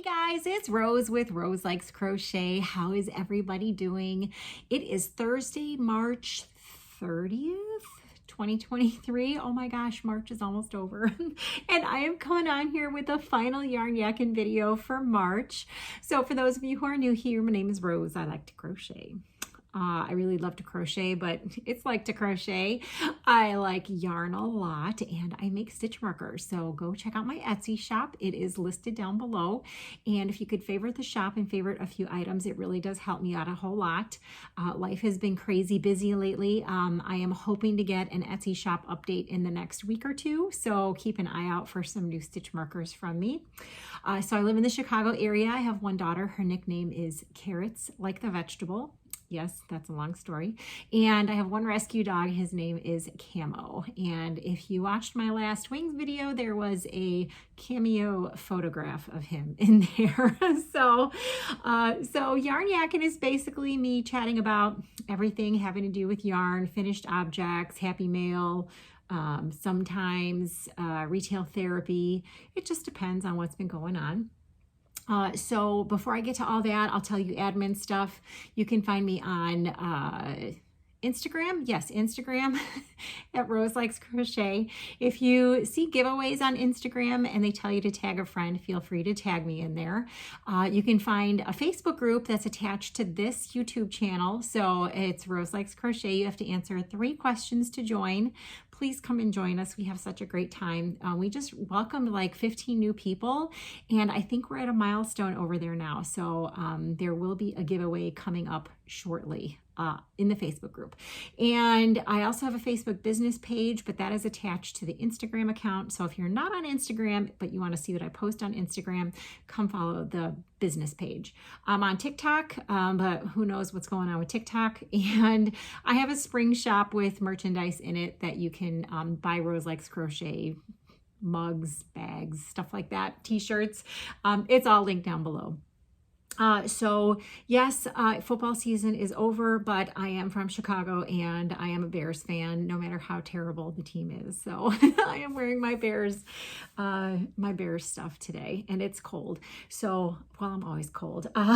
Guys, it's Rose with Rose Likes Crochet. How is everybody doing? It is Thursday, March 30th, 2023. Oh my gosh, March is almost over. And I am coming on here with the final yarn yakking video for March. So for those of you who are new here, my name is Rose. I like to crochet. I really love to crochet, but it's like to crochet. I like yarn a lot and I make stitch markers. So go check out my Etsy shop. It is listed down below. And if you could favorite the shop and favorite a few items, it really does help me out a whole lot. Life has been crazy busy lately. I am hoping to get an Etsy shop update in the next week or two. So keep an eye out for some new stitch markers from me. So I live in the Chicago area. I have one daughter. Her nickname is Carrots Like the Vegetable. Yes, that's a long story. And I have one rescue dog. His name is Camo. And if you watched my last wings video, there was a cameo photograph of him in there. So yarn yakking is basically me chatting about everything having to do with yarn, finished objects, happy mail, sometimes retail therapy. It just depends on what's been going on. So before I get to all that, I'll tell you admin stuff. You can find me on Instagram. Yes, Instagram at Rose Likes Crochet. If you see giveaways on Instagram and they tell you to tag a friend, feel free to tag me in there. You can find a Facebook group that's attached to this YouTube channel. So it's Rose Likes Crochet. You have to answer 3 questions to join. Please come and join us. We have such a great time. We just welcomed like 15 new people, and I think we're at a milestone over there now. So there will be a giveaway coming up shortly in the Facebook group. And I also have a Facebook business page, but that is attached to the Instagram account. So if you're not on Instagram, but you want to see what I post on Instagram, come follow the business page. I'm on TikTok, but who knows what's going on with TikTok. And I have a spring shop with merchandise in it that you can buy Rose Likes Crochet mugs, bags, stuff like that, t-shirts. It's all linked down below. So yes, football season is over, but I am from Chicago and I am a Bears fan, no matter how terrible the team is. So I am wearing my Bears stuff today, and it's cold. So, well, I'm always cold. All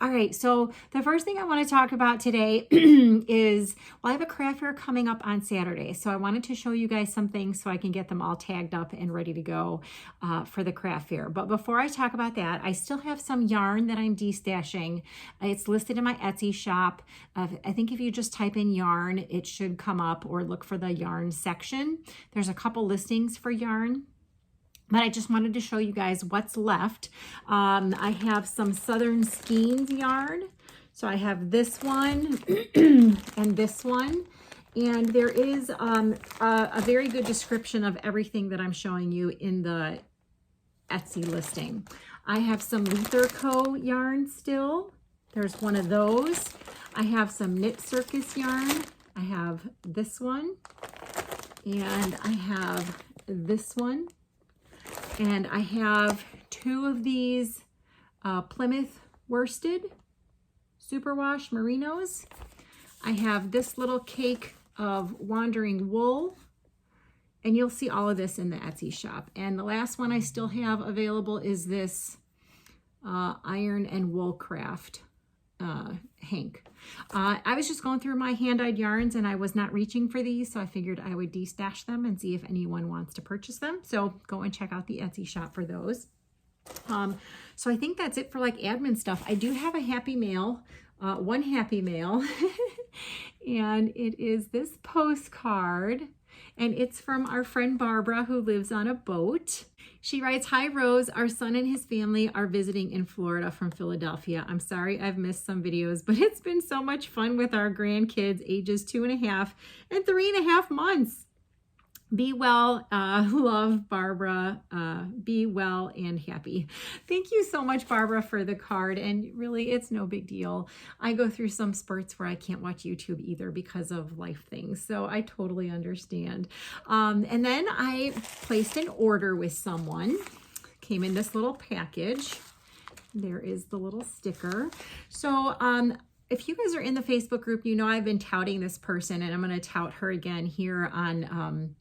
right. So the first thing I want to talk about today is, well, I have a craft fair coming up on Saturday. So I wanted to show you guys some things so I can get them all tagged up and ready to go, for the craft fair. But before I talk about that, I still have some yarn that I'm destashing. It's listed in my Etsy shop. I think if you just type in yarn, it should come up, or look for the yarn section. There's a couple listings for yarn, but I just wanted to show you guys what's left. I have some Southern Skeins yarn. So I have this one and this one. And there is a very good description of everything that I'm showing you in the Etsy listing. I have some Lether Co. yarn still. There's one of those. I have some Knit Circus yarn. I have this one. And I have this one. And I have 2 of these Plymouth worsted superwash merinos. I have this little cake of wandering wool. And you'll see all of this in the Etsy shop. And the last one I still have available is this Iron and Wool Craft hank. I was just going through my hand-dyed yarns and I was not reaching for these, so I figured I would de-stash them and see if anyone wants to purchase them. So go and check out the Etsy shop for those. So I think that's it for like admin stuff. I do have a happy mail, one happy mail, and it is this postcard. And it's from our friend Barbara, who lives on a boat. She writes, "Hi Rose, our son and his family are visiting in Florida from Philadelphia. I'm sorry I've missed some videos, but it's been so much fun with our grandkids ages 2.5 and 3.5 months. Be well, love Barbara, be well and happy." Thank you so much, Barbara, for the card. And really, it's no big deal. I go through some spurts where I can't watch YouTube either because of life things. So I totally understand. And then I placed an order with someone. Came in this little package. There is the little sticker. So if you guys are in the Facebook group, you know I've been touting this person, and I'm going to tout her again here on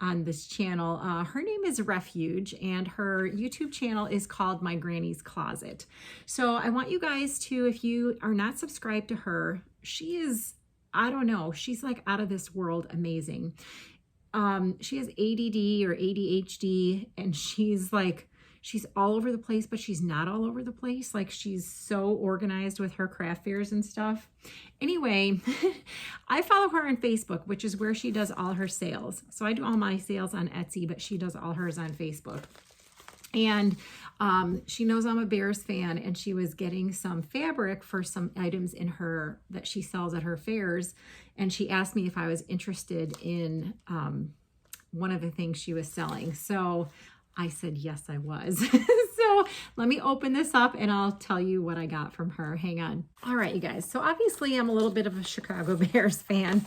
on this channel. Her name is Refuge, and her YouTube channel is called My Granny's Closet. So I want you guys to, if you are not subscribed to her, she is, I don't know, she's like out of this world amazing. She has ADD or ADHD, and she's all over the place, but she's not all over the place. Like, she's so organized with her craft fairs and stuff. Anyway, I follow her on Facebook, which is where she does all her sales. So I do all my sales on Etsy, but she does all hers on Facebook. And she knows I'm a Bears fan, and she was getting some fabric for some items in her that she sells at her fairs. And she asked me if I was interested in one of the things she was selling. So I said, yes, I was. So let me open this up and I'll tell you what I got from her. Hang on. All right, you guys. So obviously I'm a little bit of a Chicago Bears fan.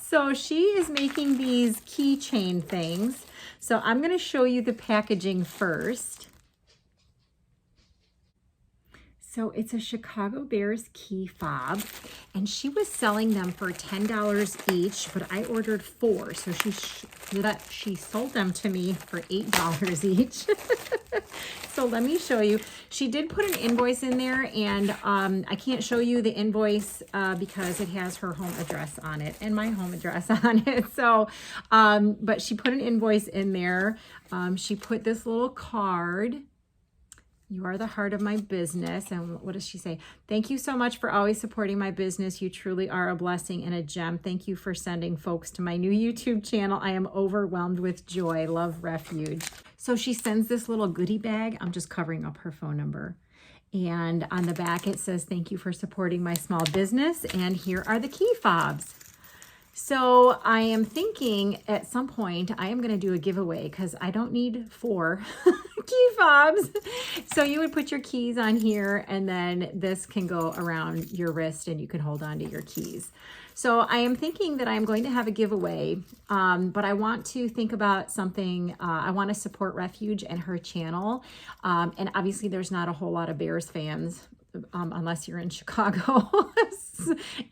So she is making these keychain things. So I'm going to show you the packaging first. So it's a Chicago Bears key fob, and she was selling them for $10 each, but I ordered 4. So she sold them to me for $8 each. So let me show you. She did put an invoice in there, and I can't show you the invoice because it has her home address on it and my home address on it. So, but she put an invoice in there. She put this little card. You are the heart of my business. And what does she say? Thank you so much for always supporting my business. You truly are a blessing and a gem. Thank you for sending folks to my new YouTube channel. I am overwhelmed with joy. Love, Refuge. So she sends this little goodie bag. I'm just covering up her phone number. And on the back, it says, thank you for supporting my small business. And here are the key fobs. So I am thinking at some point I am going to do a giveaway because I don't need 4 key fobs. So you would put your keys on here, and then this can go around your wrist and you can hold on to your keys. So I am thinking that I'm going to have a giveaway, but I want to think about something. I want to support Refuge and her channel. And obviously there's not a whole lot of Bears fans unless you're in Chicago.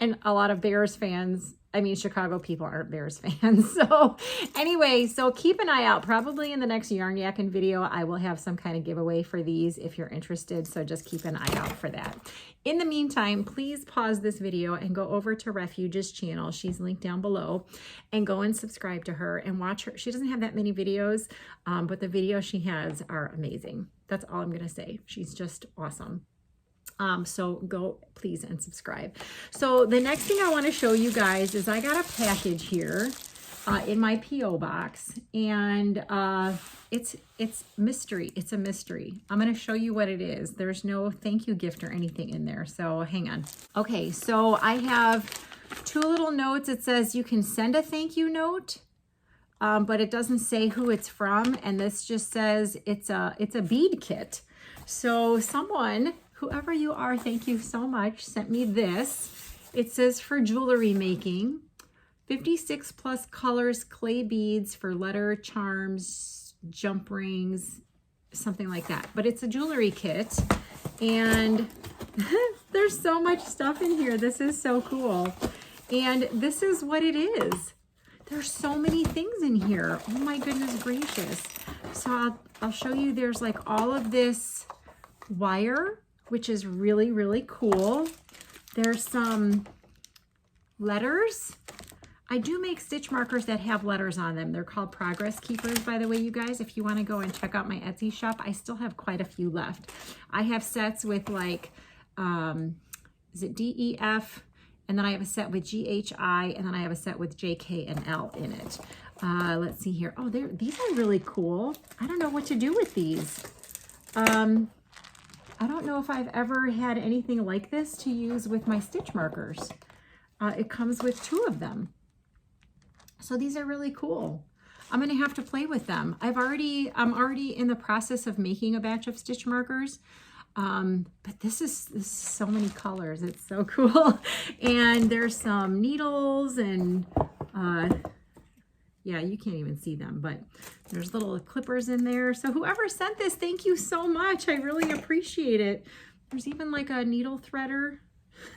And a lot of Bears fans, I mean, Chicago people aren't Bears fans. So anyway, so keep an eye out. Probably in the next Yarn Yakking video, I will have some kind of giveaway for these if you're interested. So just keep an eye out for that. In the meantime, please pause this video and go over to Refuge's channel. She's linked down below, and go and subscribe to her and watch her. She doesn't have that many videos, but the videos she has are amazing. That's all I'm going to say. She's just awesome. So go please and subscribe. So the next thing I want to show you guys is I got a package here in my P.O. box, and it's mystery. It's a mystery. I'm going to show you what it is. There's no thank you gift or anything in there. So hang on. Okay. So I have 2 little notes. It says you can send a thank you note, but it doesn't say who it's from. And this just says it's a bead kit. So someone, whoever you are, thank you so much, sent me this. It says for jewelry making, 56 plus colors, clay beads for letter charms, jump rings, something like that. But it's a jewelry kit, and there's so much stuff in here. This is so cool. And this is what it is. There's so many things in here. Oh my goodness gracious. So I'll show you. There's like all of this wire, which is really, really cool. There's some letters. I do make stitch markers that have letters on them. They're called Progress Keepers, by the way, you guys. If you want to go and check out my Etsy shop, I still have quite a few left. I have sets with like, is it DEF? And then I have a set with GHI, and then I have a set with JK and L in it. Let's see here. Oh, these are really cool. I don't know what to do with these. I don't know if I've ever had anything like this to use with my stitch markers. It comes with 2 of them. So these are really cool. I'm going to have to play with them. I'm already in the process of making a batch of stitch markers. But this is so many colors. It's so cool. And there's some needles and, yeah, you can't even see them, but there's little clippers in there. So whoever sent this, thank you so much. I really appreciate it. There's even like a needle threader.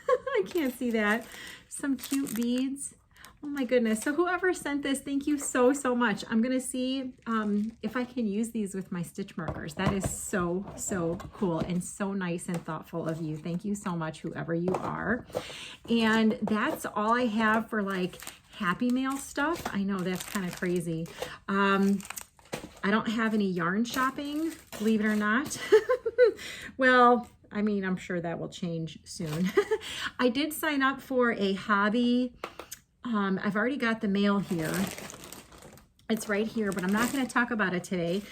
I can't see that. Some cute beads. Oh my goodness. So whoever sent this, thank you so, so much. I'm going to see if I can use these with my stitch markers. That is so, so cool and so nice and thoughtful of you. Thank you so much, whoever you are. And that's all I have for like Happy Mail stuff. I know that's kind of crazy. I don't have any yarn shopping, believe it or not. Well, I mean, I'm sure that will change soon. I did sign up for a hobby. I've already got the mail here. It's right here, but I'm not going to talk about it today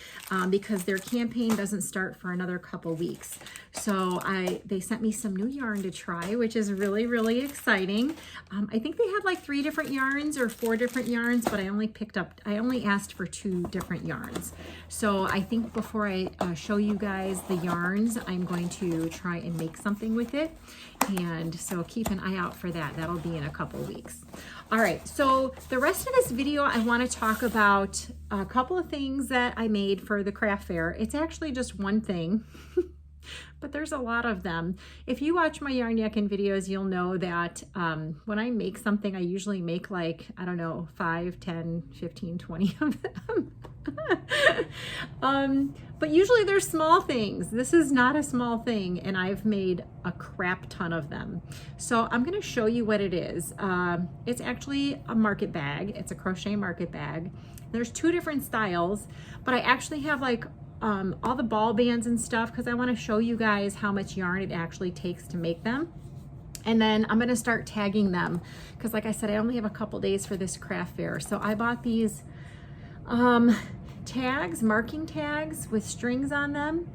because their campaign doesn't start for another couple weeks. So they sent me some new yarn to try, which is really, really exciting. I think they had like 3 different yarns or 4 different yarns, but I only asked for 2 different yarns. So I think before I show you guys the yarns, I'm going to try and make something with it. And so keep an eye out for that. That'll be in a couple weeks. All right, so the rest of this video, I want to talk about a couple of things that I made for the craft fair. It's actually just one thing, but there's a lot of them. If you watch my yarn yakking videos, you'll know that when I make something, I usually make like, I don't know, 5, 10, 15, 20 of them. But usually they're small things. This is not a small thing, and I've made a crap ton of them. So I'm going to show you what it is. It's actually a market bag. It's a crochet market bag. There's 2 different styles, but I actually have like all the ball bands and stuff because I want to show you guys how much yarn it actually takes to make them. And then I'm going to start tagging them because, like I said, I only have a couple days for this craft fair. So I bought these tags, marking tags with strings on them.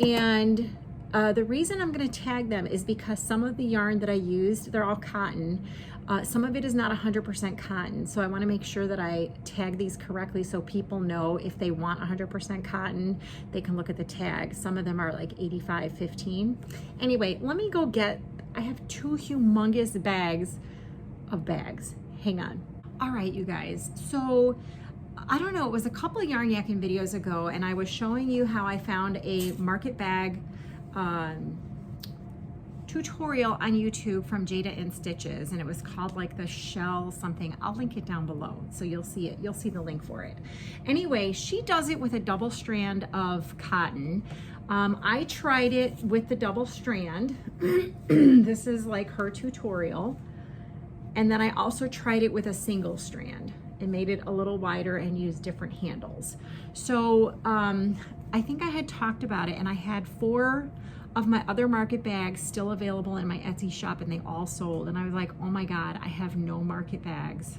And the reason I'm going to tag them is because some of the yarn that I used, they're all cotton. Some of it is not 100% cotton. So I want to make sure that I tag these correctly so people know if they want 100% cotton, they can look at the tag. Some of them are like 85-15. Anyway, let me go get, I have 2 humongous bags of bags. Hang on. All right, you guys. So I don't know, it was a couple of yarn yakking videos ago, and I was showing you how I found a market bag tutorial on YouTube from Jada and Stitches, and it was called like the shell something. I'll link it down below so you'll see it. You'll see the link for it. Anyway, she does it with a double strand of cotton. I tried it with the double strand. This is like her tutorial. And then I also tried it with a single strand and made it a little wider and used different handles. So I think I had talked about it, and I had 4 of my other market bags still available in my Etsy shop, and they all sold. And I was like, oh my God, I have no market bags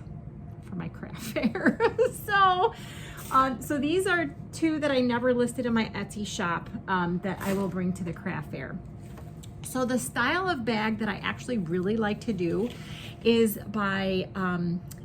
for my craft fair. So these are 2 that I never listed in my Etsy shop that I will bring to the craft fair. So the style of bag that I actually really like to do is by,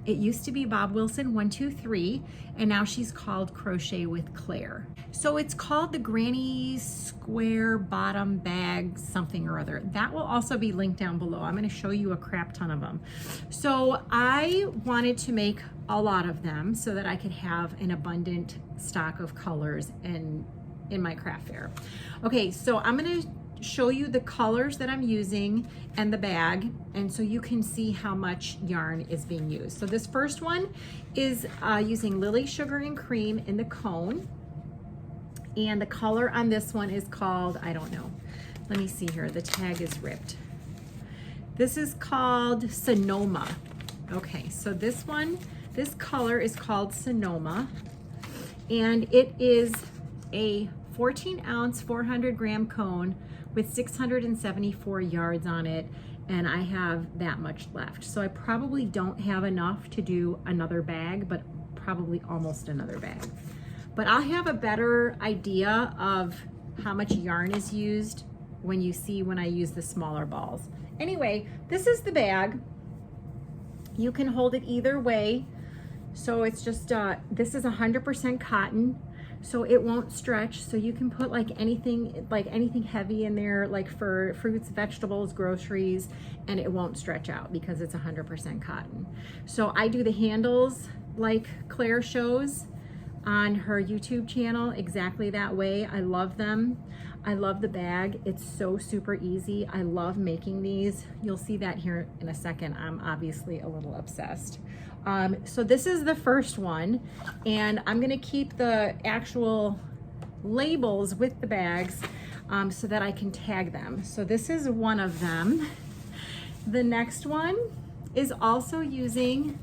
it used to be Bob Wilson 123, and now she's called Crochet with Claire. So it's called the Granny Square Bottom Bag something or other. That will also be linked down below. I'm going to show you a crap ton of them. So I wanted to make a lot of them so that I could have an abundant stock of colors in my craft fair. Okay, so I'm going to show you the colors that I'm using and the bag, and so you can see how much yarn is being used. So this first one is using Lily Sugar and Cream in the cone, and the color on this one is called, I don't know, let me see here, the tag is ripped. This is called Sonoma. Okay, so this one, this color is called Sonoma, and it is a 14-ounce 400-gram cone with 674 yards on it, and I have that much left. So I probably don't have enough to do another bag, but probably almost another bag. But I'll have a better idea of how much yarn is used when I use the smaller balls. Anyway, this is the bag. You can hold it either way. So it's just, this is 100% cotton, so it won't stretch. So you can put like anything heavy in there, like for fruits, vegetables, groceries, and it won't stretch out because it's 100% cotton. So I do the handles like Claire shows on her YouTube channel exactly that way. I love them. I love the bag. It's so super easy. I love making these. You'll see that here in a second. I'm obviously a little obsessed. So this is the first one, and I'm gonna keep the actual labels with the bags so that I can tag them. So this is one of them. The next one is also using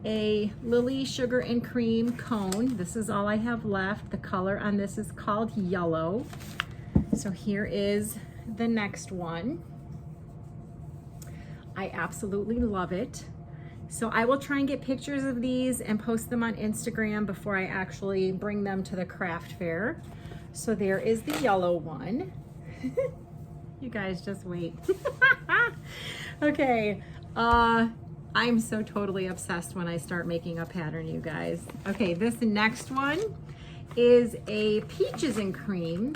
a Lily Sugar and Cream cone. This is all I have left. The color on this is called yellow. So here is the next one. I absolutely love it. So I will try and get pictures of these and post them on Instagram before I actually bring them to the craft fair. So there is the yellow one. You guys just wait. Okay, I'm so totally obsessed when I start making a pattern, you guys. Okay, this next one is a Peaches and Cream.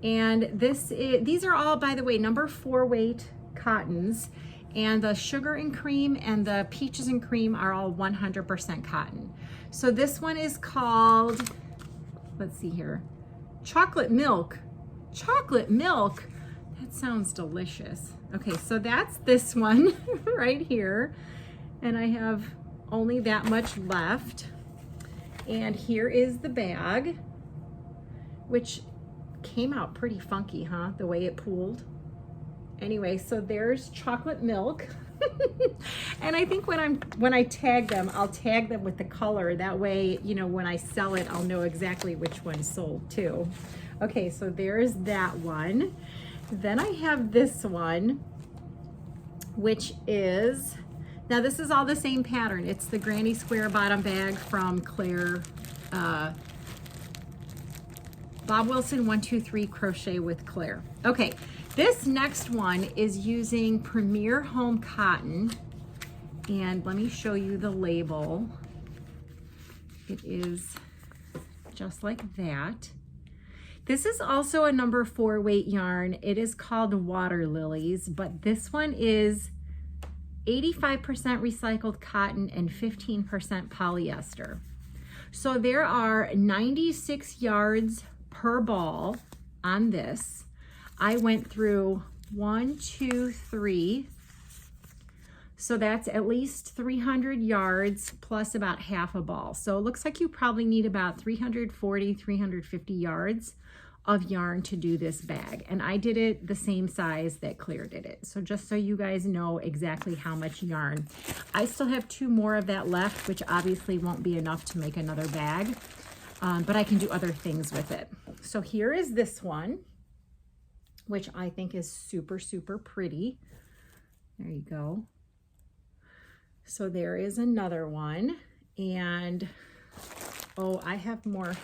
And these are all, by the way, number 4 weight cottons. And the Sugar and Cream and the Peaches and Cream are all 100% cotton. So this one is called, let's see here, Chocolate Milk. Chocolate Milk, that sounds delicious. Okay, so that's this one right here. And I have only that much left. And here is the bag, which came out pretty funky, huh? The way it pooled. Anyway, so there's Chocolate Milk. And I think when I tag them, I'll tag them with the color. That way, you know, when I sell it, I'll know exactly which one sold too. Okay, so there's that one. Then I have this one, which is, now this is all the same pattern. It's the Granny Square bottom bag from Claire, Bob Wilson 123 Crochet with Claire. Okay, this next one is using Premier Home Cotton, and let me show you the label. It is just like that. This is also a number 4 weight yarn. It is called Water Lilies, but this one is 85% recycled cotton and 15% polyester. So there are 96 yards per ball on this. I went through 1, 2, 3. So that's at least 300 yards plus about half a ball. So it looks like you probably need about 340, 350 yards of yarn to do this bag. And I did it the same size that Claire did it. So just so you guys know exactly how much yarn. I still have 2 more of that left, which obviously won't be enough to make another bag, but I can do other things with it. So here is this one, which I think is super, super pretty. There you go. So there is another one, and oh, I have more.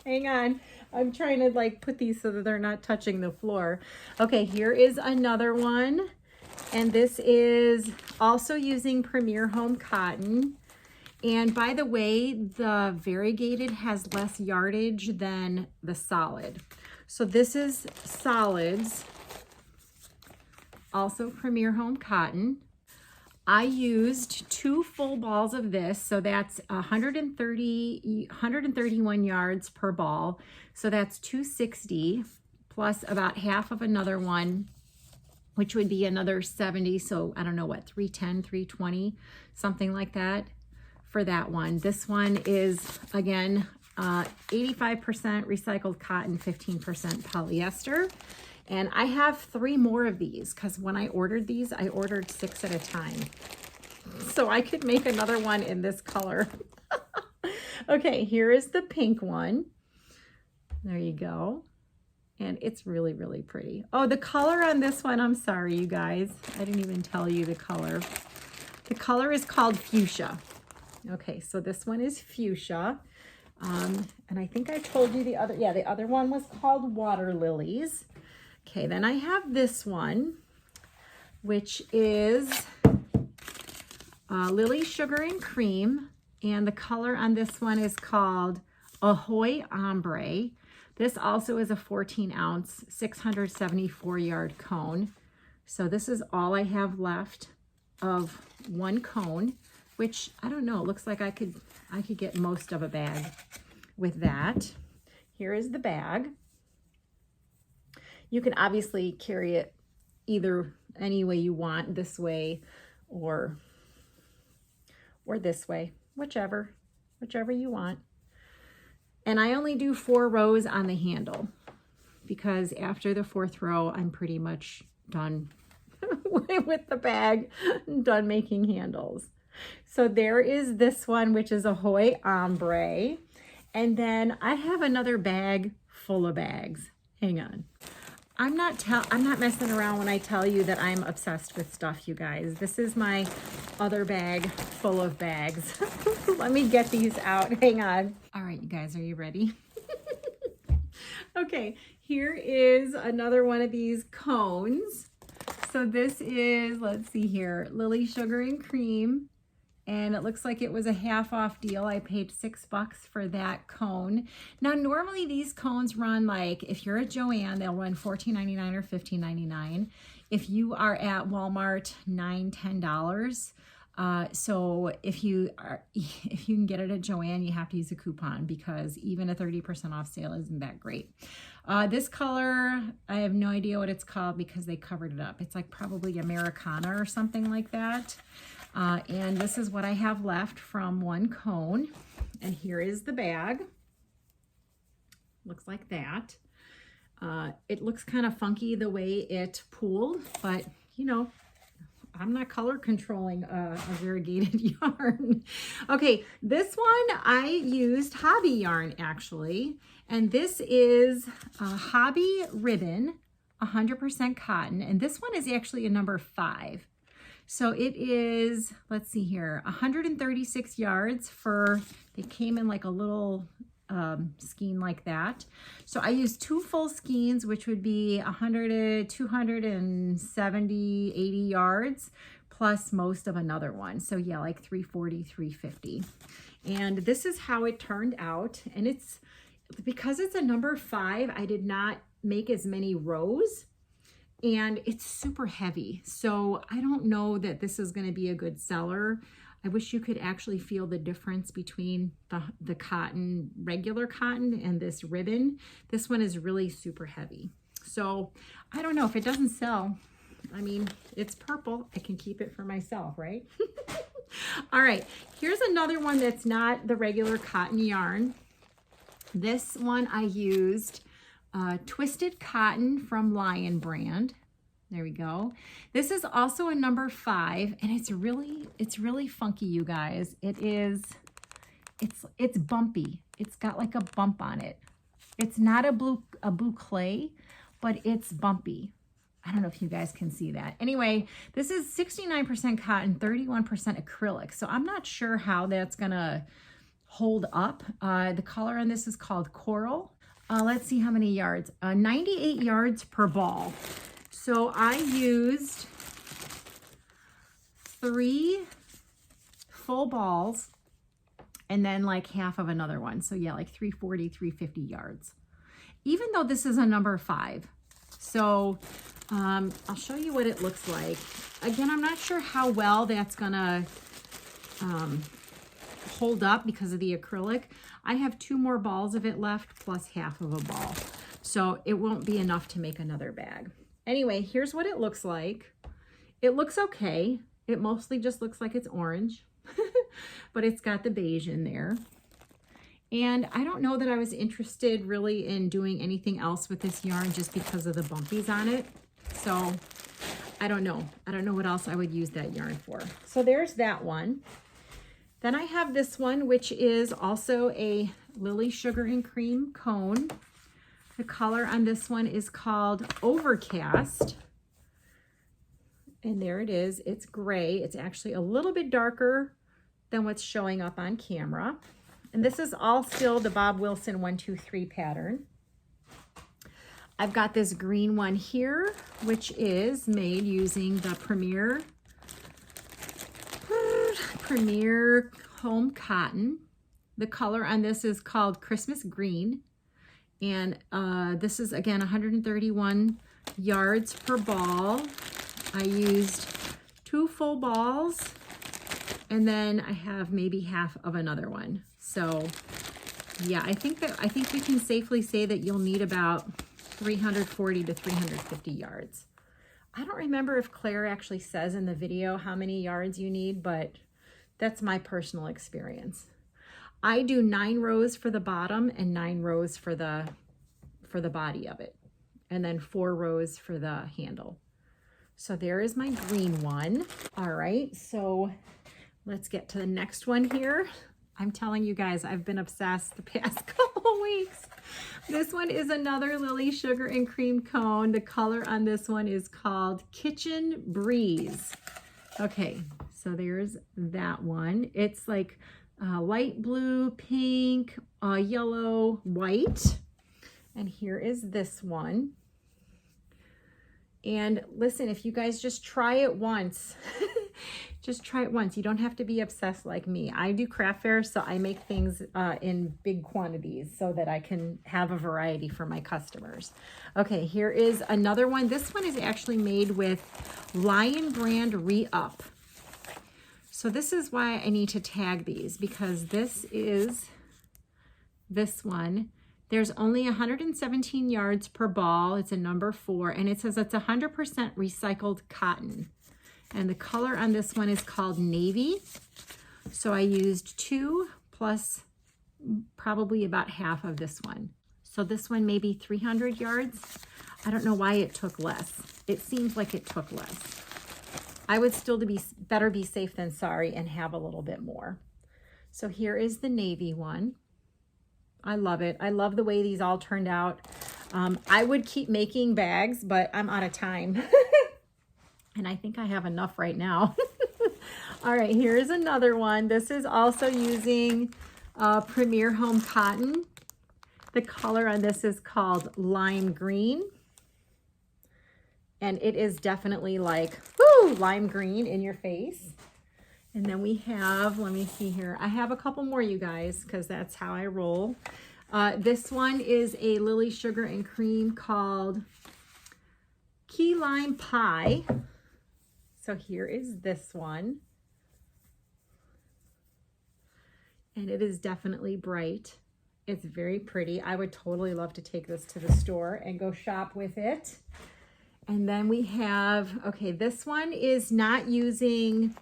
Hang on, I'm trying to like put these so that they're not touching the floor. Okay, here is another one, and this is also using Premier Home Cotton. And by the way, the variegated has less yardage than the solid. So this is solids, also Premier Home Cotton. I used 2 full balls of this, so that's 131 yards per ball. So that's 260 plus about half of another one, which would be another 70. So I don't know what, 310, 320, something like that for that one. This one is, again, 85% recycled cotton, 15% polyester. And I have 3 more of these because when I ordered these, I ordered 6 at a time. So I could make another one in this color. Okay, here is the pink one. There you go. And it's really, really pretty. Oh, the color on this one, I'm sorry, you guys. I didn't even tell you the color. The color is called Fuchsia. Okay, so this one is Fuchsia. And I think I told you the other, yeah, the other one was called Water Lilies. Okay, then I have this one, which is Lily Sugar and Cream, and the color on this one is called Ahoy Ombre. This also is a 14-ounce, 674 yard cone. So this is all I have left of one cone, which I don't know, it looks like I could get most of a bag with that. Here is the bag. You can obviously carry it either any way you want, this way or this way, whichever you want. And I only do 4 rows on the handle because after the 4th row, I'm pretty much done with the bag, done making handles. So there is this one, which is Ahoy Ombre. And then I have another bag full of bags. Hang on. I'm not messing around when I tell you that I'm obsessed with stuff, you guys. This is my other bag full of bags. Let me get these out. Hang on. All right, you guys, are you ready? Okay, here is another one of these cones. So this is, let's see here, Lily Sugar and Cream. And it looks like it was a half off deal. I paid $6 for that cone. Now, normally these cones run, like, if you're at Joann, they'll run $14.99 or $15.99. If you are at Walmart, $9, $10. So if you can get it at Joann, you have to use a coupon because even a 30% off sale isn't that great. This color, I have no idea what it's called because they covered it up. It's like probably Americana or something like that. And this is what I have left from one cone. And here is the bag. Looks like that. It looks kind of funky the way it pooled, but you know, I'm not color controlling a variegated yarn. Okay, this one I used hobby yarn actually. And this is a hobby ribbon, 100% cotton. And this one is actually a number 5. So it is, let's see here, 136 yards for, they came in like a little skein like that. So I used 2 full skeins, which would be 100, 270, 80 yards, plus most of another one. So yeah, like 340, 350. And this is how it turned out. And it's, because it's a number 5, I did not make as many rows. And it's super heavy. So I don't know that this is going to be a good seller. I wish you could actually feel the difference between the cotton, regular cotton, and this ribbon. This one is really super heavy. So I don't know if it doesn't sell. I mean, it's purple. I can keep it for myself, right? All right, here's another one that's not the regular cotton yarn. This one I used Twisted Cotton from Lion brand. There we go. This is also a number 5, and it's really funky, you guys. It's bumpy. It's got like a bump on it. It's not a boucle, but it's bumpy. I don't know if you guys can see that. Anyway, this is 69% cotton, 31% acrylic. So I'm not sure how that's gonna hold up. The color on this is called Coral. Let's see how many yards. 98 yards per ball. So I used 3 full balls and then like half of another one. So yeah, like 340, 350 yards. Even though this is a number 5. So I'll show you what it looks like. Again, I'm not sure how well that's gonna hold up because of the acrylic. I have 2 more balls of it left plus half of a ball. So it won't be enough to make another bag. Anyway, here's what it looks like. It looks okay. It mostly just looks like it's orange, but it's got the beige in there. And I don't know that I was interested really in doing anything else with this yarn just because of the bumpies on it. So I don't know. I don't know what else I would use that yarn for. So there's that one. Then I have this one, which is also a Lily Sugar and Cream cone. The color on this one is called Overcast. And there it is. It's gray. It's actually a little bit darker than what's showing up on camera. And this is all still the Bob Wilson 123 pattern. I've got this green one here, which is made using the Premier Home Cotton. The color on this is called Christmas Green. And this is, again, 131 yards per ball. I used 2 full balls, and then I have maybe half of another one. So yeah, I think we can safely say that you'll need about 340 to 350 yards. I don't remember if Claire actually says in the video how many yards you need, but that's my personal experience. I do 9 rows for the bottom and 9 rows for the body of it, and then 4 rows for the handle. So there is my green one. All right, so let's get to the next one here. I'm telling you guys, I've been obsessed the past couple of weeks. This one is another Lily Sugar and Cream cone. The color on this one is called Kitchen Breeze. Okay, so there's that one. It's like light blue, pink, yellow, white. And here is this one. And listen, if you guys just try it once, just try it once. You don't have to be obsessed like me. I do craft fairs, so I make things in big quantities so that I can have a variety for my customers. Okay, here is another one. This one is actually made with Lion Brand Re-Up. So this is why I need to tag these, because this is this one. There's only 117 yards per ball. It's a number 4, and it says it's 100% recycled cotton. And the color on this one is called Navy. So I used 2 plus probably about half of this one. So this one maybe 300 yards. I don't know why it took less. It seems like it took less. I would still better be safe than sorry and have a little bit more. So here is the Navy one. I love it. I love the way these all turned out. I would keep making bags, but I'm out of time. And I think I have enough right now. All right, here's another one. This is also using Premier Home Cotton. The color on this is called Lime Green. And it is definitely like, whoo, lime green in your face. And then we have, let me see here. I have a couple more, you guys, because that's how I roll. This one is a Lily Sugar and Cream called Key Lime Pie. So here is this one. And it is definitely bright. It's very pretty. I would totally love to take this to the store and go shop with it. And then we have, okay, this one is not using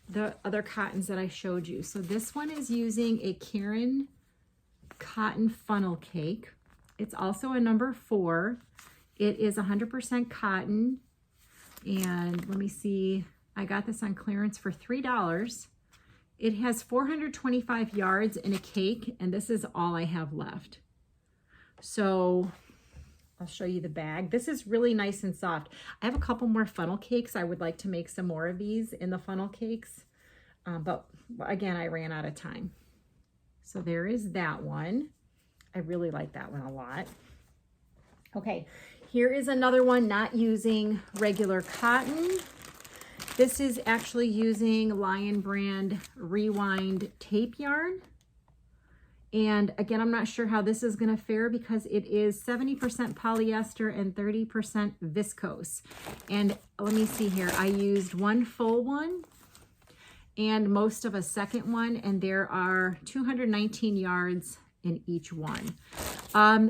the other cottons that I showed you. So this one is using a Karen cotton funnel cake. It's also a number 4. It is 100% cotton. And let me see, I got this on clearance for $3. It has 425 yards in a cake, and this is all I have left. So I'll show you the bag. This is really nice and soft. I have a couple more funnel cakes. I would like to make some more of these in the funnel cakes. But again, I ran out of time. So there is that one. I really like that one a lot. Okay, here is another one not using regular cotton. This is actually using Lion Brand Rewind tape yarn. And again, I'm not sure how this is going to fare because it is 70% polyester and 30% viscose. And let me see here. I used 1 full one and most of a second one, and there are 219 yards in each one.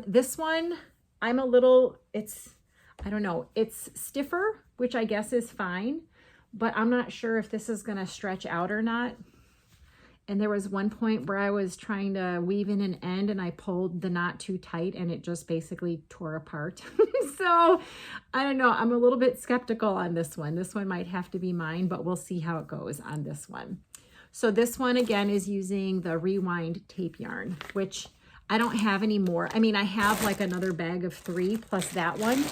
This one, I'm a little, I don't know, it's stiffer, which I guess is fine, but I'm not sure if this is going to stretch out or not. And there was one point where I was trying to weave in an end and I pulled the knot too tight and it just basically tore apart. So I don't know, I'm a little bit skeptical on this one. This one might have to be mine, but we'll see how it goes on this one. So this one again is using the Rewind tape yarn, which I don't have any more. I mean, I have like another bag of 3 plus that one,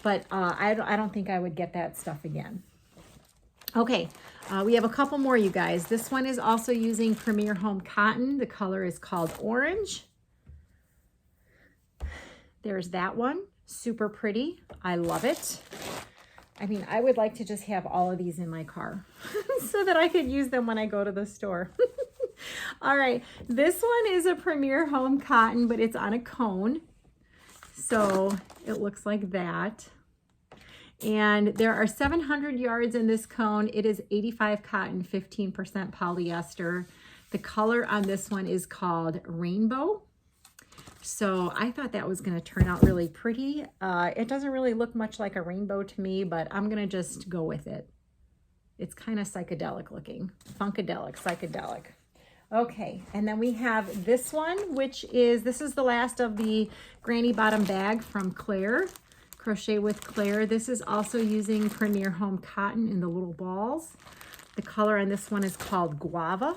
but I don't think I would get that stuff again. Okay, we have a couple more, you guys. This one is also using Premier Home Cotton. The color is called Orange. There's that one. Super pretty. I love it. I mean, I would like to just have all of these in my car so that I could use them when I go to the store. All right, this one is a Premier Home Cotton, but it's on a cone. So it looks like that. And there are 700 yards in this cone. It is 85 cotton, 15% polyester. The color on this one is called Rainbow. So I thought that was going to turn out really pretty. It doesn't really look much like a rainbow to me, but I'm going to just go with it. It's kind of psychedelic looking. Funkadelic, psychedelic. Okay, and then we have this one, which is, this is the last of the granny bottom bag from Claire, Crochet with Claire. This is also using Premier Home Cotton in the little balls. The color on this one is called Guava.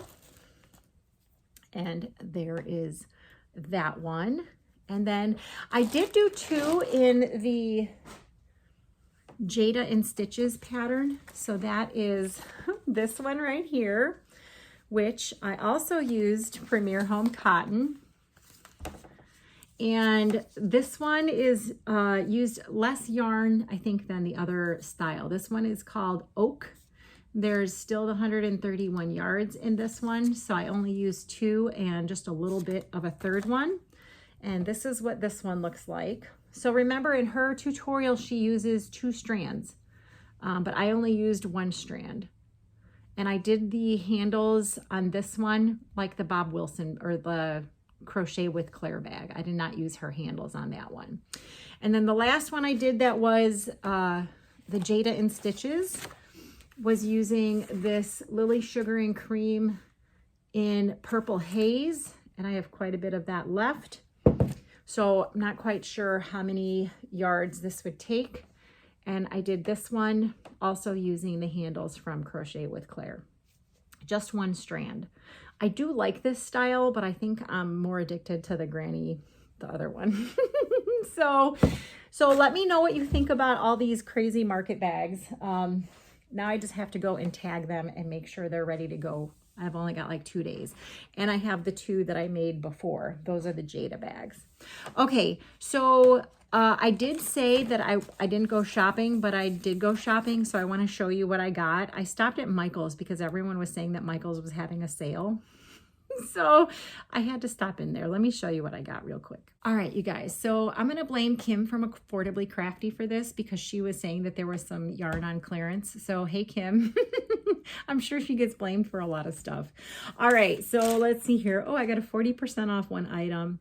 And there is that one. And then I did do two in the Jada and Stitches pattern. So that is this one right here, which I also used Premier Home Cotton. And this one is used less yarn, I think, than the other style. This one is called Oak. There's still 131 yards in this one, so I only used two and just a little bit of a third one. And this is what this one looks like. So remember, in her tutorial, she uses 2 strands, but I only used 1 strand. And I did the handles on this one like the Bob Wilson or the Crochet with Claire bag. I did not use her handles on that one. And then the last one I did that was the Jada and Stitches, was using this Lily Sugar and Cream in Purple Haze, and I have quite a bit of that left. So I'm not quite sure how many yards this would take. And I did this one also using the handles from Crochet with Claire. Just 1 strand. I do like this style, but I think I'm more addicted to the granny, the other one. So let me know what you think about all these crazy market bags. Now I just have to go and tag them and make sure they're ready to go. I've only got like 2 days. And I have the 2 that I made before. Those are the Jada bags. Okay, so I did say that I didn't go shopping, but I did go shopping. So I want to show you what I got. I stopped at Michael's because everyone was saying that Michael's was having a sale. So I had to stop in there. Let me show you what I got real quick. All right, you guys. So I'm going to blame Kim from Affordably Crafty for this because she was saying that there was some yarn on clearance. So hey, Kim, I'm sure she gets blamed for a lot of stuff. All right, so let's see here. Oh, I got a 40% off one item.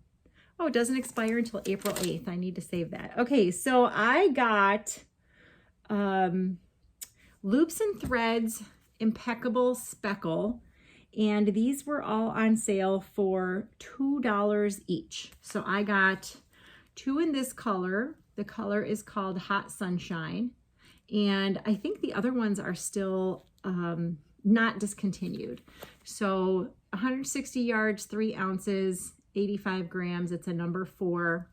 Oh, it doesn't expire until April 8th. I need to save that. Okay, so I got Loops and Threads Impeccable Speckle. And these were all on sale for $2 each. So I got 2 in this color. The color is called Hot Sunshine. And I think the other ones are still not discontinued. So 160 yards, 3 ounces, 85 grams. It's a number 4.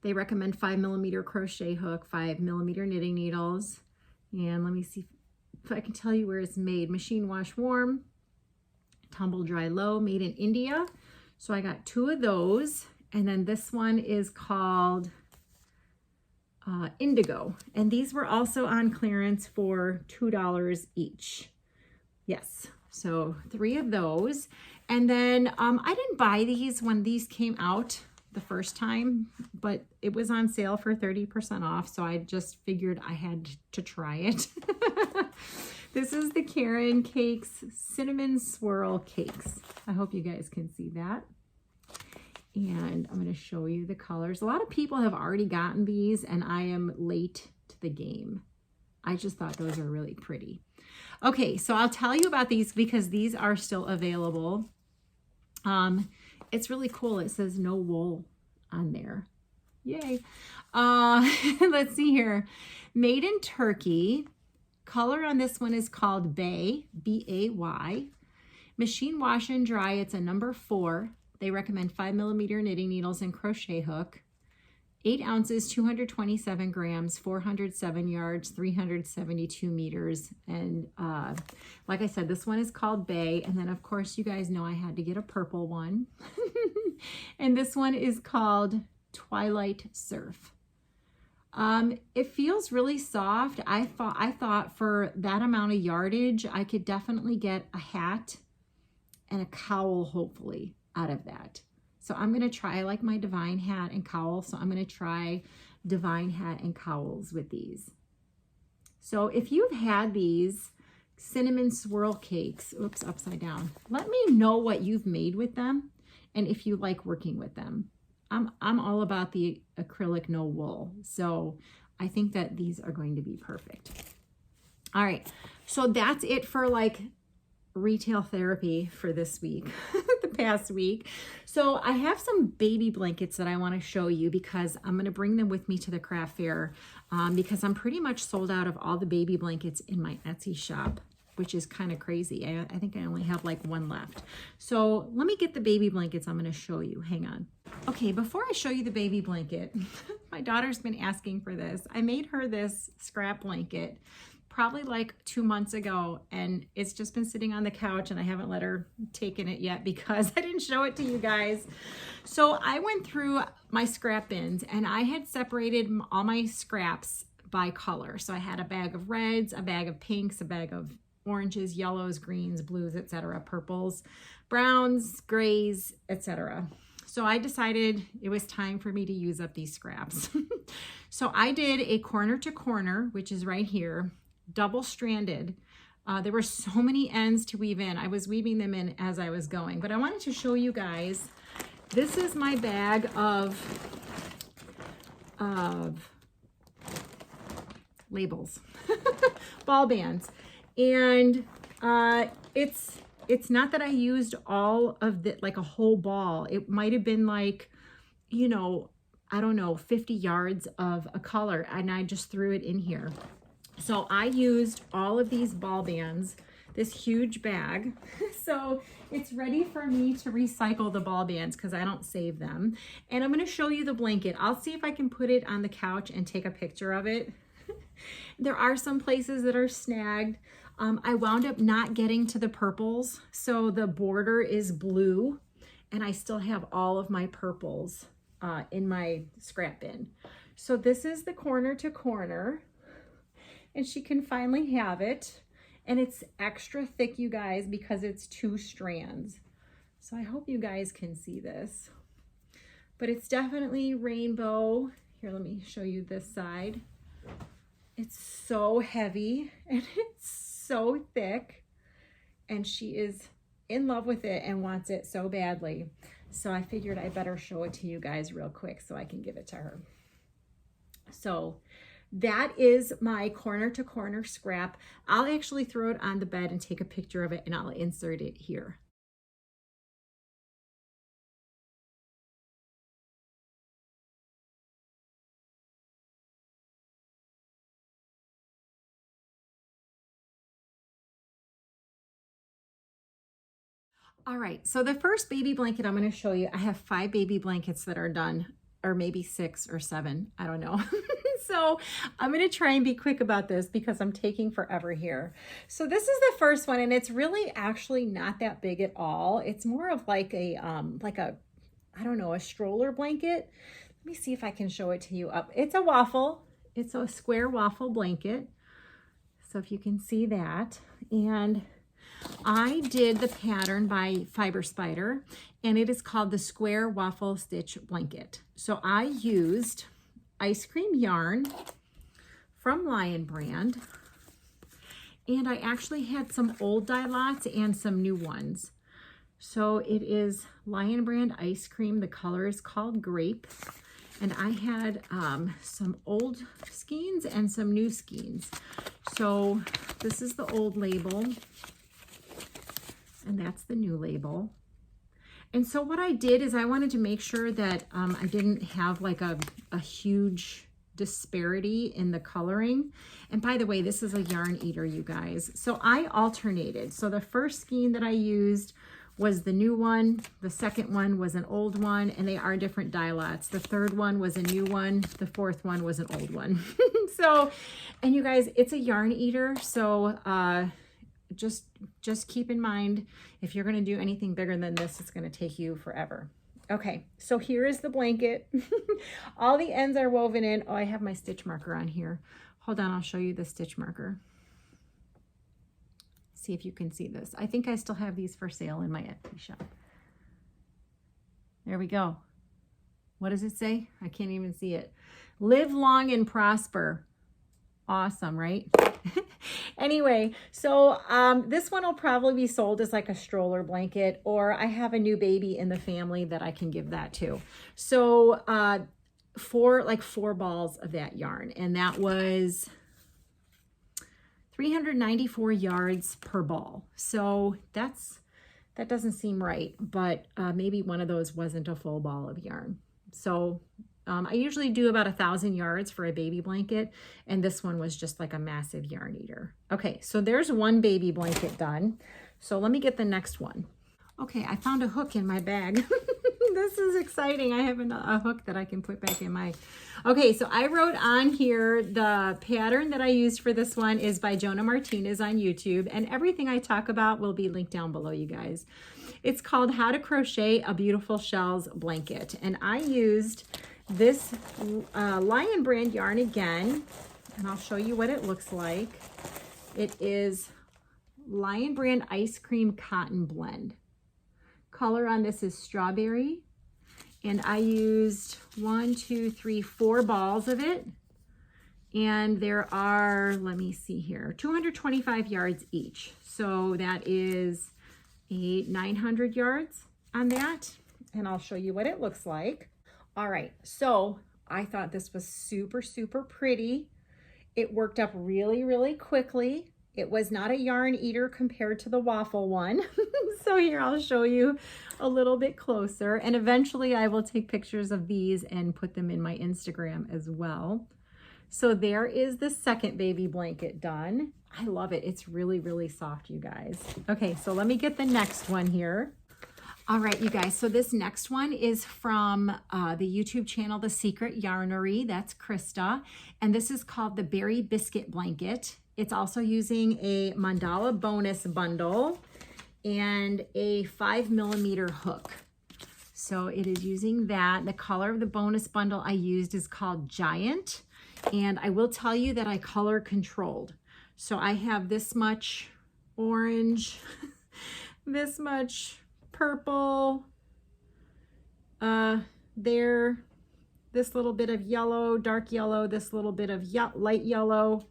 They recommend 5mm crochet hook, 5mm knitting needles. And let me see if I can tell you where it's made. Machine wash warm, tumble dry low, made in India. So I got 2 of those. And then this one is called Indigo. And these were also on clearance for $2 each. Yes, so 3 of those. And then I didn't buy these when these came out the first time, but it was on sale for 30% off. So I just figured I had to try it. This is the Karen Cakes Cinnamon Swirl Cakes. I hope you guys can see that. And I'm going to show you the colors. A lot of people have already gotten these and I am late to the game. I just thought those are really pretty. Okay, so I'll tell you about these because these are still available. It's really cool. It says no wool on there. Yay. Let's see here. Made in Turkey. Color on this one is called Bay, B-A-Y. Machine wash and dry. It's a number 4. They recommend 5mm knitting needles and crochet hook. 8 ounces, 227 grams, 407 yards, 372 meters. And like I said, this one is called Bay. And then of course, you guys know I had to get a purple one. And this one is called Twilight Surf. It feels really soft. I thought for that amount of yardage, I could definitely get a hat and a cowl, hopefully, out of that. So I'm going to try, I like my Divine hat and cowl, so I'm going to try Divine hat and cowls with these. So if you've had these cinnamon swirl cakes, oops, upside down, let me know what you've made with them. and if you like working with them. I'm all about the acrylic no wool, so I think that these are going to be perfect. All right, so that's it for like retail therapy for this week, the past week. So I have some baby blankets that I want to show you because I'm going to bring them with me to the craft fair because I'm pretty much sold out of all the baby blankets in my Etsy shop, which is kind of crazy. I think I only have like one left. So let me get the baby blankets I'm going to show you. Hang on. Okay, before I show you the baby blanket, my daughter's been asking for this. I made her this scrap blanket probably like 2 months ago, and it's just been sitting on the couch and I haven't let her take it yet because I didn't show it to you guys. So I went through my scrap bins and I had separated all my scraps by color. So I had a bag of reds, a bag of pinks, a bag of oranges, yellows, greens, blues, etc., purples, browns, grays, etc. So I decided it was time for me to use up these scraps. So I did a corner to corner, which is right here, double stranded. There were so many ends to weave in. I was weaving them in as I was going, but I wanted to show you guys. This is my bag of labels, ball bands. And it's not that I used all of the, like a whole ball. It might have been like, you know, I don't know, 50 yards of a color, and I just threw it in here. So I used all of these ball bands, this huge bag. So it's ready for me to recycle the ball bands because I don't save them. And I'm going to show you the blanket. I'll see if I can put it on the couch and take a picture of it. There are some places that are snagged. I wound up not getting to the purples. So the border is blue and I still have all of my purples in my scrap bin. So this is the corner to corner. And she can finally have it. And it's extra thick, you guys, because it's 2 strands. So I hope you guys can see this. But it's definitely rainbow. Here, let me show you this side. It's so heavy and it's so thick. And she is in love with it and wants it so badly. So I figured I better show it to you guys real quick so I can give it to her. So that is my corner to corner scrap. I'll actually throw it on the bed and take a picture of it and I'll insert it here. All right, so the first baby blanket I'm going to show you, I have 5 baby blankets that are done, or maybe 6 or 7, I don't know. So I'm going to try and be quick about this because I'm taking forever here. So this is the first one, and it's really actually not that big at all. It's more of like a I don't know, a stroller blanket. Let me see if I can show it to you up. It's a waffle. It's a square waffle blanket. So if you can see that. And I did the pattern by Fiber Spider, and it is called the Square Waffle Stitch Blanket. So I used ice cream yarn from Lion Brand, and I actually had some old dye lots and some new ones. So it is Lion Brand ice cream. The color is called Grape, and I had some old skeins and some new skeins. So this is the old label. And that's the new label. And so what I did is I wanted to make sure that I didn't have like a huge disparity in the coloring. And by the way, this is a yarn eater, you guys. So I alternated. So the first skein that I used was the new one. The second one was an old one, and they are different dye lots. The third one was a new one. The fourth one was an old one. So, and you guys, it's a yarn eater. So, just keep in mind, if you're going to do anything bigger than this, it's going to take you forever. Okay, so here is the blanket. All the ends are woven in. Oh, I have my stitch marker on here. Hold on, I'll show you the stitch marker. See if you can see this. I think I still have these for sale in my Etsy shop. There we go. What does it say? I can't even see it. Live long and prosper. Awesome, right? Anyway, so this one will probably be sold as like a stroller blanket, or I have a new baby in the family that I can give that to. So four balls of that yarn, and that was 394 yards per ball. So that doesn't seem right, but maybe one of those wasn't a full ball of yarn. So I usually do about 1,000 yards for a baby blanket, and this one was just like a massive yarn eater. Okay, so there's one baby blanket done. So let me get the next one. Okay, I found a hook in my bag. This is exciting. I have a hook that I can put back in my... Okay, so I wrote on here the pattern that I used for this one is by Jonah Martinez on YouTube, and everything I talk about will be linked down below, you guys. It's called How to Crochet a Beautiful Shells Blanket, and I used this Lion brand yarn again, and I'll show you what it looks like. It is Lion brand Ice Cream Cotton Blend. Color on this is strawberry, and I used 4 balls of it, and there are, let me see here, 225 yards each. So that is 900 yards on that, and I'll show you what it looks like. All right, so I thought this was super, super pretty. It worked up really, really quickly. It was not a yarn eater compared to the waffle one. So here I'll show you a little bit closer, and eventually I will take pictures of these and put them in my Instagram as well. So there is the second baby blanket done. I love it. It's really, really soft, you guys. Okay, so let me get the next one here. All right, you guys, so this next one is from the YouTube channel, The Secret Yarnery. That's Krista, and this is called the Berry Biscuit Blanket. It's also using a mandala bonus bundle and a 5mm hook. So it is using that. The color of the bonus bundle I used is called Giant, and I will tell you that I color controlled. So I have this much orange, this much purple, there, this little bit of yellow, dark yellow, this little bit of light yellow,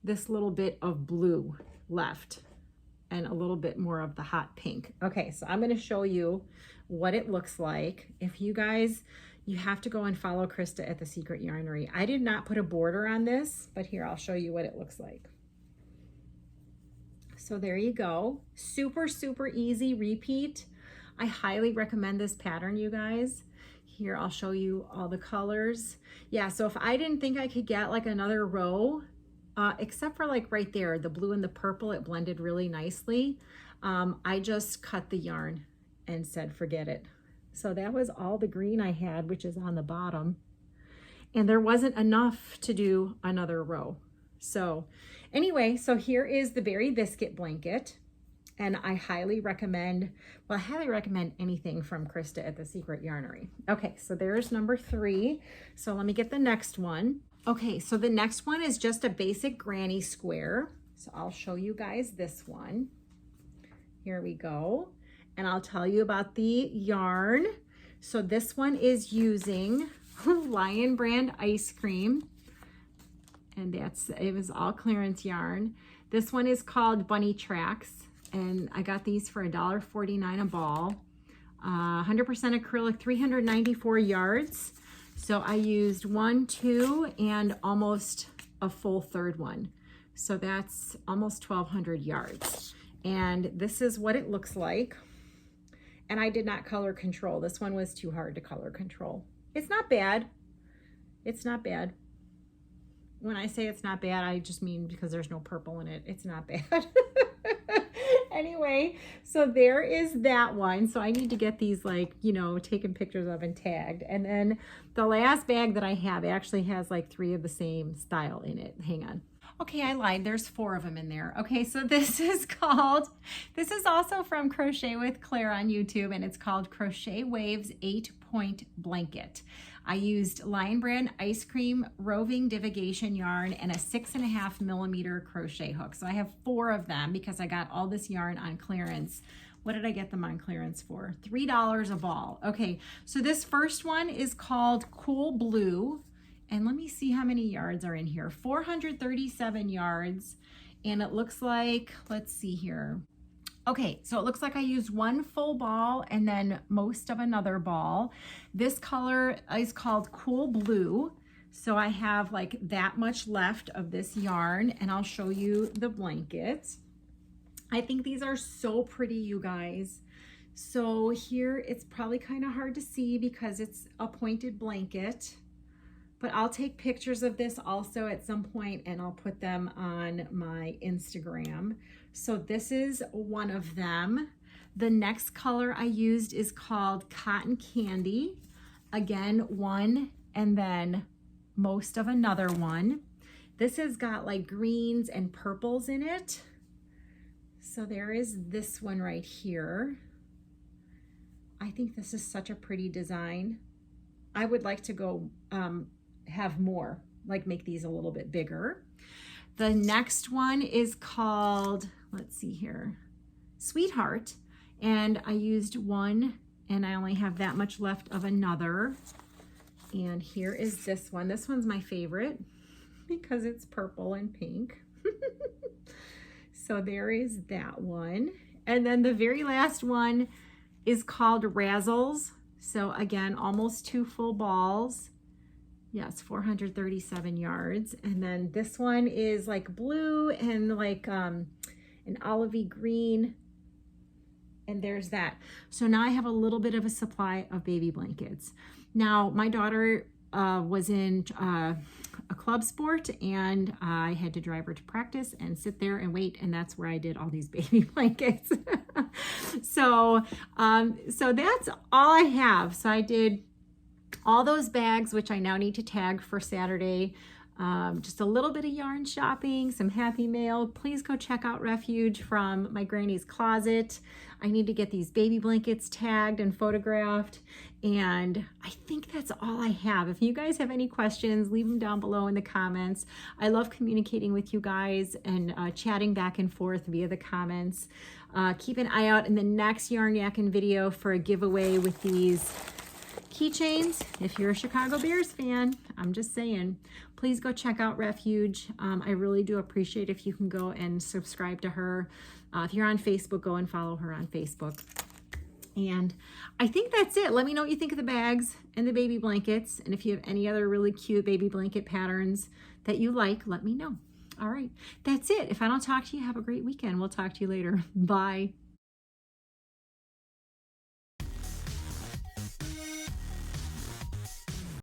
this little bit of blue left, and a little bit more of the hot pink. Okay, so I'm going to show you what it looks like. If you guys, you have to go and follow Krista at The Secret Yarnery. I did not put a border on this, but here I'll show you what it looks like. So there you go. Super, super easy repeat. I highly recommend this pattern, you guys. Here, I'll show you all the colors. Yeah, so if I didn't think I could get like another row, except for like right there, the blue and the purple, it blended really nicely. I just cut the yarn and said, forget it. So that was all the green I had, which is on the bottom. And there wasn't enough to do another row. So anyway, so here is the Berry Biscuit Blanket. And I highly recommend, well, I highly recommend anything from Krista at The Secret Yarnery. Okay, so there's number 3. So let me get the next one. Okay, so the next one is just a basic granny square. So I'll show you guys this one. Here we go. And I'll tell you about the yarn. So this one is using Lion brand Ice Cream. And it was all clearance yarn. This one is called Bunny Tracks. And I got these for $1.49 a ball. 100% acrylic, 394 yards. So I used 1, 2, and almost a full third one. So that's almost 1,200 yards. And this is what it looks like. And I did not color control. This one was too hard to color control. It's not bad. It's not bad. When I say it's not bad, I just mean because there's no purple in it. It's not bad. Anyway, so there is that one. So I need to get these, like, you know, taken pictures of and tagged. And then the last bag that I have actually has like 3 of the same style in it. Hang on. Okay, I lied. There's 4 of them in there. Okay, so this is also from Crochet with Claire on YouTube, and it's called Crochet Waves 8-Point Blanket. I used Lion brand Ice Cream roving divigation yarn and a 6.5mm crochet hook. So I have 4 of them because I got all this yarn on clearance. What did I get them on clearance for? $3 a ball. Okay, so this first one is called Cool Blue. And let me see how many yards are in here. 437 yards. And it looks like, let's see here. Okay, so it looks like I used one full ball and then most of another ball. This color is called Cool Blue. So I have like that much left of this yarn, and I'll show you the blankets. I think these are so pretty, you guys. So here it's probably kind of hard to see because it's a pointed blanket, but I'll take pictures of this also at some point and I'll put them on my Instagram. So this is one of them. The next color I used is called Cotton Candy. Again, one and then most of another one. This has got like greens and purples in it. So there is this one right here. I think this is such a pretty design. I would like to go have more, like make these a little bit bigger. The next one is called, let's see here, Sweetheart. And I used one and I only have that much left of another. And here is this one. This one's my favorite because it's purple and pink. So there is that one. And then the very last one is called Razzles. So again, almost 2 full balls. Yes, 437 yards. And then this one is like blue and like an olivey green. And there's that. So now I have a little bit of a supply of baby blankets. Now, my daughter was in a club sport and I had to drive her to practice and sit there and wait, and that's where I did all these baby blankets. So that's all I have. So I did all those bags, which I now need to tag for Saturday. Just a little bit of yarn shopping, some happy mail. Please go check out Refuge from my granny's closet. I need to get these baby blankets tagged and photographed. And I think that's all I have. If you guys have any questions, leave them down below in the comments. I love communicating with you guys and chatting back and forth via the comments. Keep an eye out in the next Yarn Yakking video for a giveaway with these keychains. If you're a Chicago Bears fan, I'm just saying, please go check out Refuge. I really do appreciate if you can go and subscribe to her. If you're on Facebook, go and follow her on Facebook. And I think that's it. Let me know what you think of the bags and the baby blankets. And if you have any other really cute baby blanket patterns that you like, let me know. All right, that's it. If I don't talk to you, have a great weekend. We'll talk to you later. Bye.